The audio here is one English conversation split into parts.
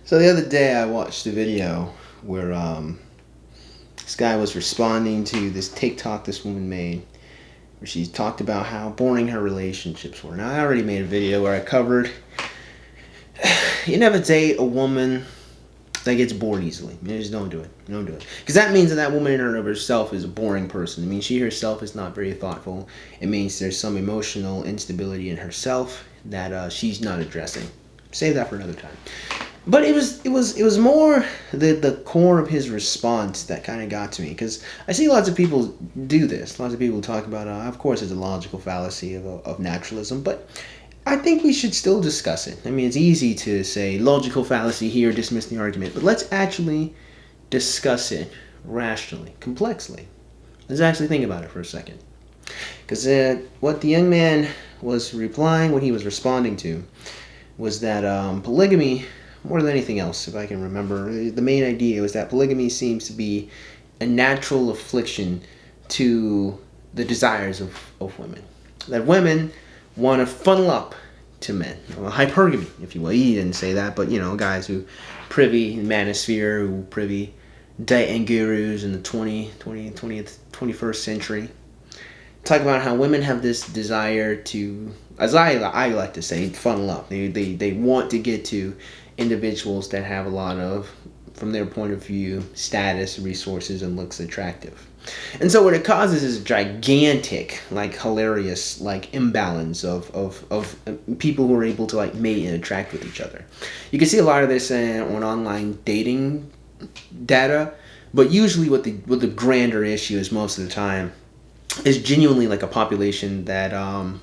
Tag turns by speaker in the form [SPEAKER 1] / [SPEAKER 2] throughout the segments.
[SPEAKER 1] So the other day I watched a video where this guy was responding to this TikTok this woman made, where she talked about how boring her relationships were. Now I already made a video where I covered you never date a woman that gets bored easily. You just don't do it. You don't do it. Because that means that that woman in and of herself is a boring person. It means she herself is not very thoughtful. It means there's some emotional instability in herself that she's not addressing. Save that for another time. But it was more the core of his response that kind of got to me, because I see lots of people do this. Lots of people talk about, of course, it's a logical fallacy of naturalism, but I think we should still discuss it. I mean, it's easy to say logical fallacy here, dismiss the argument, but let's actually discuss it rationally, complexly. Let's actually think about it for a second. Because what the young man was replying, what he was responding to, was that polygamy, more than anything else, if I can remember, the main idea was that polygamy seems to be a natural affliction to the desires of women. That women want to funnel up to men. Well, hypergamy, if you will. He didn't say that, but, guys who privy manosphere, who privy dating gurus in the 21st century. Talk about how women have this desire to, as I like to say, funnel up. They want to get to individuals that have a lot of, from their point of view, status, resources, and looks attractive. And so what it causes is a gigantic, hilarious, imbalance of people who are able to, mate and attract with each other. You can see a lot of this on online dating data, but usually what the grander issue is most of the time is genuinely a population that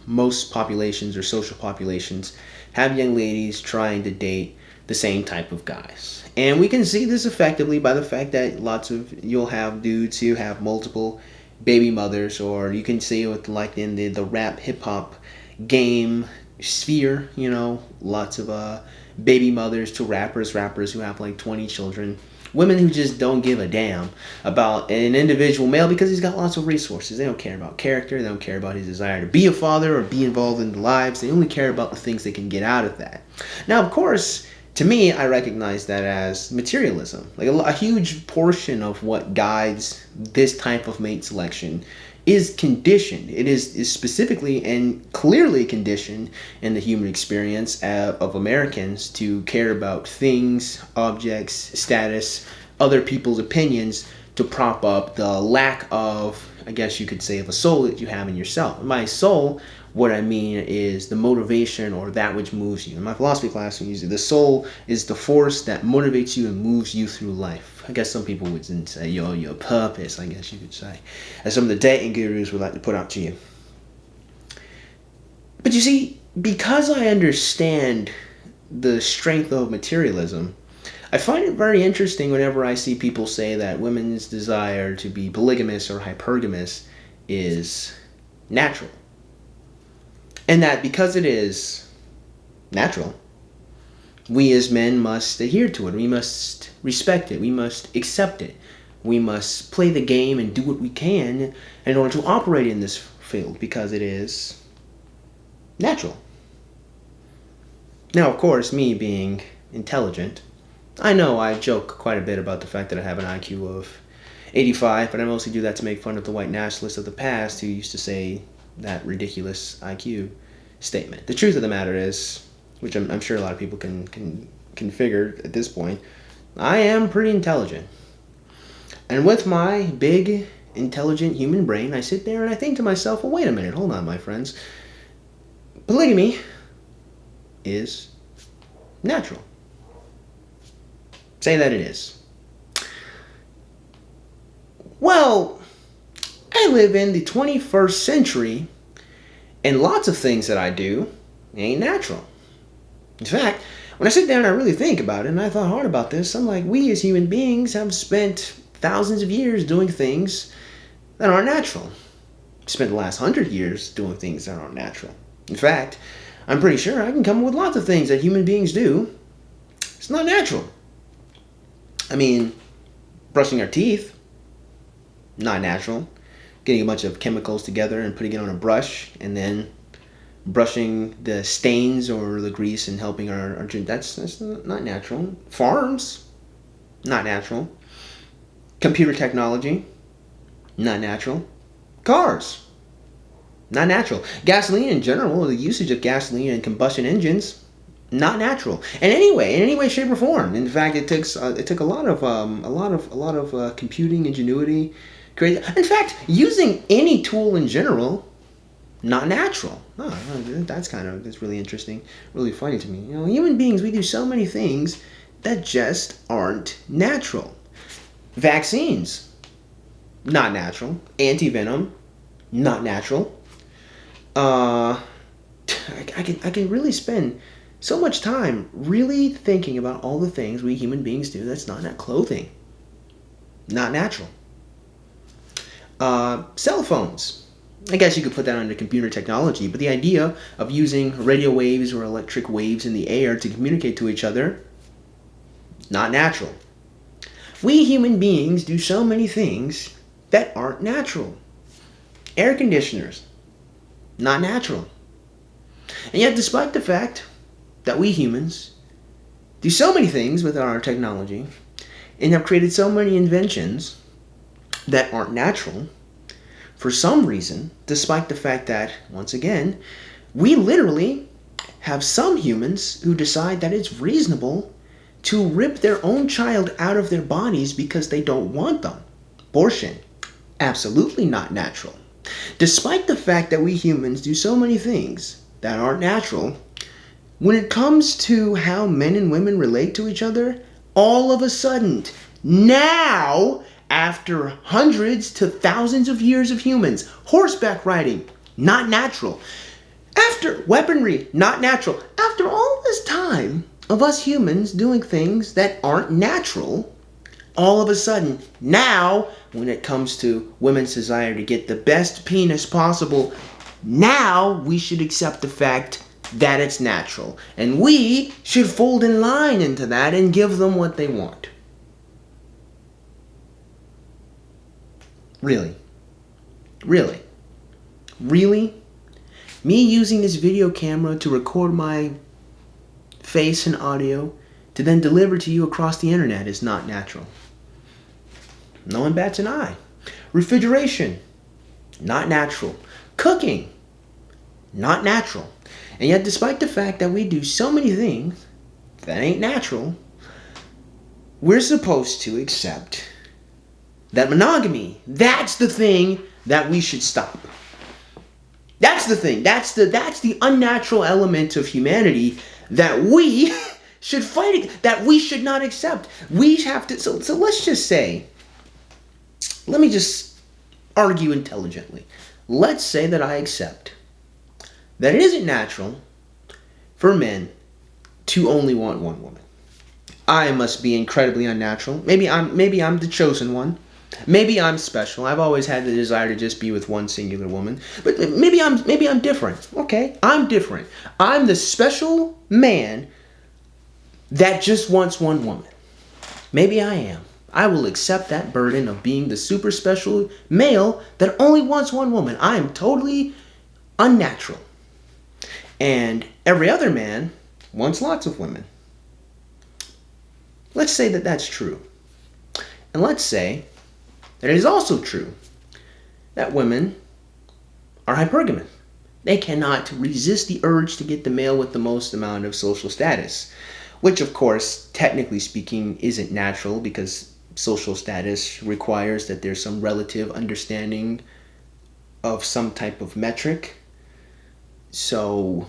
[SPEAKER 1] most populations or social populations have young ladies trying to date the same type of guys. And we can see this effectively by the fact that you'll have dudes who have multiple baby mothers, or you can see with in the rap hip hop game sphere, lots of baby mothers to rappers who have 20 children. Women who just don't give a damn about an individual male because he's got lots of resources. They don't care about character. They don't care about his desire to be a father or be involved in their lives. They only care about the things they can get out of that. Now, of course, to me, I recognize that as materialism. A huge portion of what guides this type of mate selection is conditioned. It is specifically and clearly conditioned in the human experience of Americans to care about things, objects, status, other people's opinions to prop up the lack of, I guess you could say, of a soul that you have in yourself. And by soul, what I mean is the motivation or that which moves you. In my philosophy class, we use it. The soul is the force that motivates you and moves you through life. I guess some people would say your purpose, I guess you could say, as some of the dating gurus would like to put out to you. But you see, because I understand the strength of materialism, I find it very interesting whenever I see people say that women's desire to be polygamous or hypergamous is natural. And that because it is natural, we as men must adhere to it. We must respect it. We must accept it. We must play the game and do what we can in order to operate in this field because it is natural. Now, of course, me being intelligent, I know I joke quite a bit about the fact that I have an IQ of 85, but I mostly do that to make fun of the white nationalists of the past who used to say that ridiculous IQ statement. The truth of the matter is, which I'm sure a lot of people can figure at this point, I am pretty intelligent. And with my big, intelligent human brain, I sit there and I think to myself, well, wait a minute, hold on, my friends. Polygamy is natural. Say that it is. Well, I live in the 21st century, and lots of things that I do ain't natural. In fact, when I sit down and I really think about it, and I thought hard about this, I'm like, we as human beings have spent thousands of years doing things that aren't natural. We spent the last 100 years doing things that aren't natural. In fact, I'm pretty sure I can come up with lots of things that human beings do. It's not natural. I mean, brushing our teeth, not natural. Getting a bunch of chemicals together and putting it on a brush and then brushing the stains or the grease and helping our that's not natural. Farms, not natural. Computer technology, not natural. Cars, not natural. Gasoline in general, the usage of gasoline and combustion engines, not natural. In any way, shape, or form. In fact, it took a lot of computing ingenuity. In fact, using any tool in general, not natural. Oh, that's really interesting, really funny to me. You know, human beings, we do so many things that just aren't natural. Vaccines, not natural. Anti-venom, not natural. I can really spend so much time really thinking about all the things we human beings do that's not natural. Clothing, not natural. Cell phones. I guess you could put that under computer technology, but the idea of using radio waves or electric waves in the air to communicate to each other, not natural. We human beings do so many things that aren't natural. Air conditioners, not natural. And yet, despite the fact that we humans do so many things with our technology and have created so many inventions that aren't natural, for some reason, despite the fact that, once again, we literally have some humans who decide that it's reasonable to rip their own child out of their bodies because they don't want them. Abortion, absolutely not natural. Despite the fact that we humans do so many things that aren't natural, when it comes to how men and women relate to each other, all of a sudden, now, after hundreds to thousands of years of humans, horseback riding, not natural. After weaponry, not natural. After all this time of us humans doing things that aren't natural, all of a sudden, now, when it comes to women's desire to get the best penis possible, now we should accept the fact that it's natural. And we should fold in line into that and give them what they want. Really? Really? Really? Me using this video camera to record my face and audio to then deliver to you across the internet is not natural. No one bats an eye. Refrigeration, not natural. Cooking, not natural. And yet, despite the fact that we do so many things that ain't natural, we're supposed to accept that monogamy, that's the thing that we should stop. That's the thing. That's the unnatural element of humanity that we should fight, that we should not accept. We have to, so let's just say, let me just argue intelligently. Let's say that I accept that it isn't natural for men to only want one woman. I must be incredibly unnatural. Maybe I'm the chosen one. Maybe I'm special. I've always had the desire to just be with one singular woman. But maybe I'm different. Okay, I'm different. I'm the special man that just wants one woman. Maybe I am. I will accept that burden of being the super special male that only wants one woman. I am totally unnatural. And every other man wants lots of women. Let's say that that's true. And let's say that it is also true that women are hypergamous. They cannot resist the urge to get the male with the most amount of social status, which of course, technically speaking, isn't natural because social status requires that there's some relative understanding of some type of metric. So,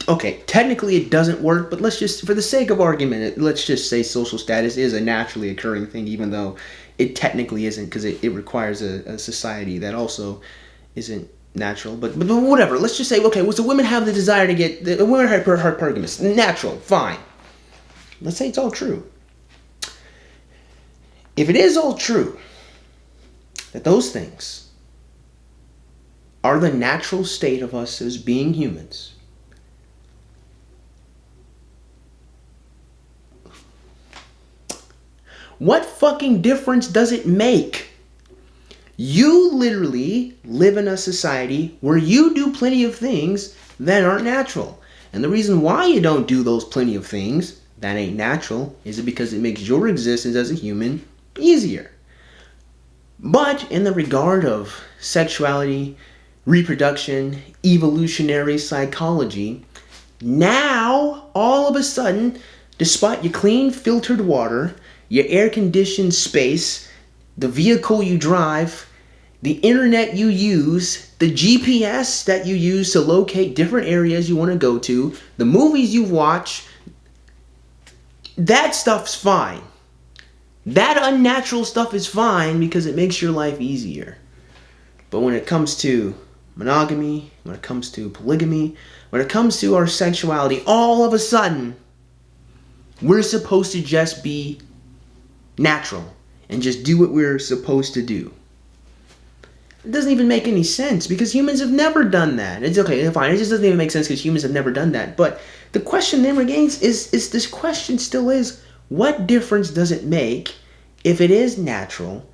[SPEAKER 1] okay, technically it doesn't work, but let's just, for the sake of argument, let's just say social status is a naturally occurring thing, even though it technically isn't, because it requires a society that also isn't natural. But whatever, let's just say, okay, so women have the desire to get, the women are hypergamous, natural, fine. Let's say it's all true. If it is all true, that those things are the natural state of us as being humans, what fucking difference does it make You literally live in a society where you do plenty of things that aren't natural. And the reason why you don't do those plenty of things that ain't natural is because it makes your existence as a human easier. But in the regard of sexuality, reproduction, evolutionary psychology, now all of a sudden, despite your clean filtered water, your air-conditioned space, the vehicle you drive, the internet you use, the GPS that you use to locate different areas you want to go to, the movies you watch, that stuff's fine. That unnatural stuff is fine because it makes your life easier. But when it comes to monogamy, when it comes to polygamy, when it comes to our sexuality, all of a sudden, we're supposed to just be natural and just do what we're supposed to do. It doesn't even make any sense because humans have never done that. It's okay, fine. It just doesn't even make sense because humans have never done that. But the question then remains is this question still is, what difference does it make if it is natural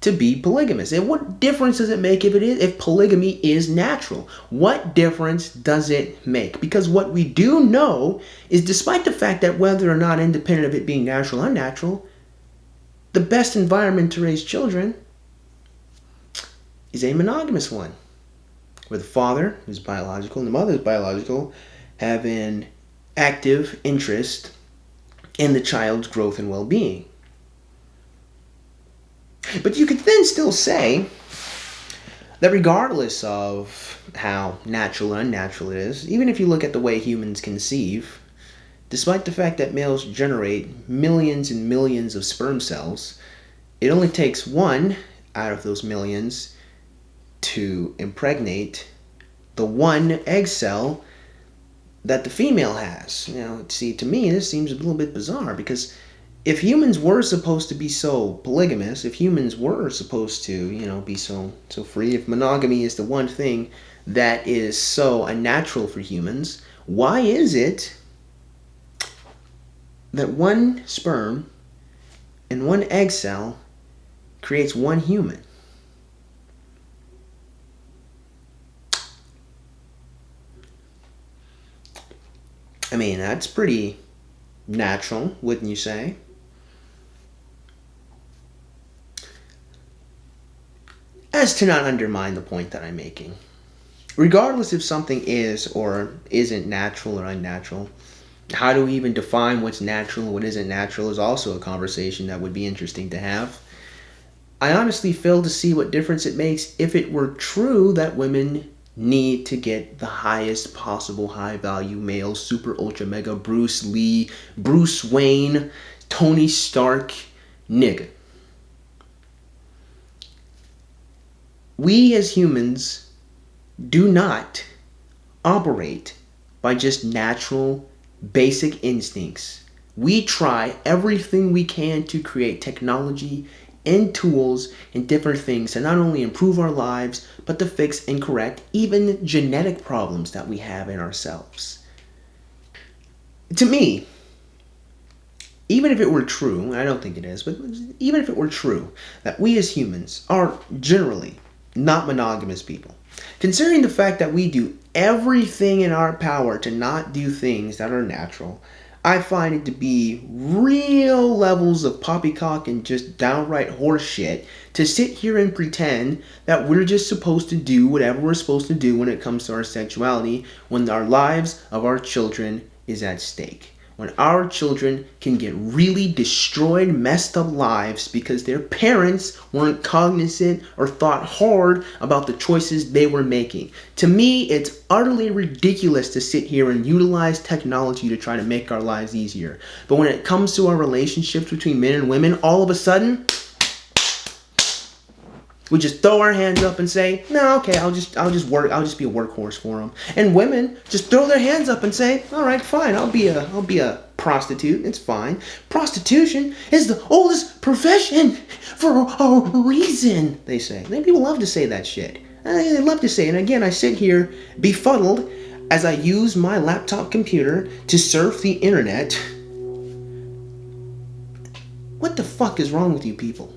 [SPEAKER 1] to be polygamous? And what difference does it make if polygamy is natural? What difference does it make? Because what we do know is, despite the fact that whether or not independent of it being natural or unnatural, the best environment to raise children is a monogamous one, where the father, who's biological, and the mother is biological, have an active interest in the child's growth and well-being. But you could then still say that regardless of how natural or unnatural it is, even if you look at the way humans conceive, despite the fact that males generate millions and millions of sperm cells, it only takes one out of those millions to impregnate the one egg cell that the female has. See, to me, this seems a little bit bizarre because if humans were supposed to be so polygamous, if humans were supposed to, be so free, if monogamy is the one thing that is so unnatural for humans, why is it that one sperm and one egg cell creates one human? I mean, that's pretty natural, wouldn't you say? As to not undermine the point that I'm making, regardless if something is or isn't natural or unnatural, how do we even define what's natural and what isn't natural is also a conversation that would be interesting to have. I honestly fail to see what difference it makes if it were true that women need to get the highest possible high-value male, super ultra mega Bruce Lee, Bruce Wayne, Tony Stark nigga. We as humans do not operate by just natural, basic instincts. We try everything we can to create technology and tools and different things to not only improve our lives, but to fix and correct even genetic problems that we have in ourselves. To me, even if it were true, and I don't think it is, but even if it were true that we as humans are generally not monogamous people, considering the fact that we do everything in our power to not do things that are natural, I find it to be real levels of poppycock and just downright horse shit to sit here and pretend that we're just supposed to do whatever we're supposed to do when it comes to our sexuality when our lives of our children is at stake. When our children can get really destroyed, messed up lives because their parents weren't cognizant or thought hard about the choices they were making. To me, it's utterly ridiculous to sit here and utilize technology to try to make our lives easier. But when it comes to our relationships between men and women, all of a sudden, we just throw our hands up and say, no, okay, I'll just be a workhorse for them. And women just throw their hands up and say, all right, fine, I'll be a prostitute. It's fine. Prostitution is the oldest profession for a reason, they say. And people love to say that shit. They love to say it. And again, I sit here befuddled as I use my laptop computer to surf the internet. What the fuck is wrong with you people?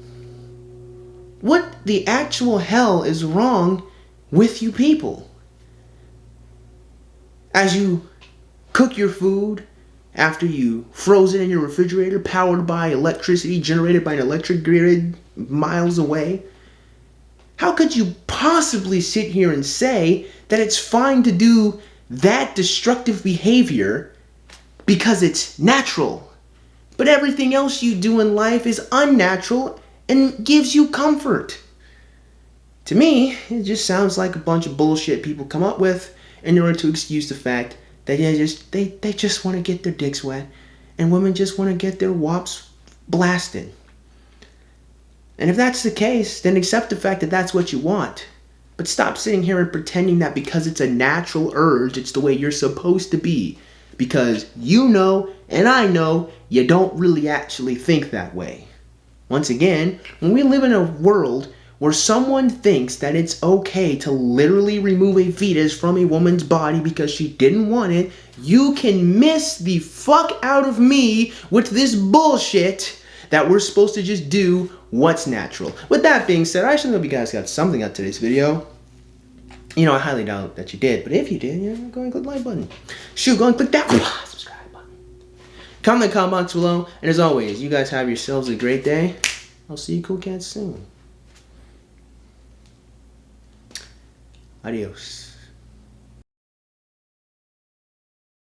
[SPEAKER 1] What the actual hell is wrong with you people? As you cook your food, after you froze it in your refrigerator, powered by electricity generated by an electric grid miles away, how could you possibly sit here and say that it's fine to do that destructive behavior because it's natural, but everything else you do in life is unnatural and gives you comfort? To me, it just sounds like a bunch of bullshit people come up with in order to excuse the fact that they just want to get their dicks wet, and women just want to get their wops blasted. And if that's the case, then accept the fact that that's what you want. But stop sitting here and pretending that because it's a natural urge, it's the way you're supposed to be. Because you know, and I know, you don't really actually think that way. Once again, when we live in a world where someone thinks that it's okay to literally remove a fetus from a woman's body because she didn't want it, you can miss the fuck out of me with this bullshit that we're supposed to just do what's natural. With that being said, I actually hope you guys got something out of today's video. You know, I highly doubt that you did, but if you did, go and click the like button. Shoot, go and click that subscribe button. Comment in the comment box below, and as always, you guys have yourselves a great day. I'll see you cool cats soon. Adios.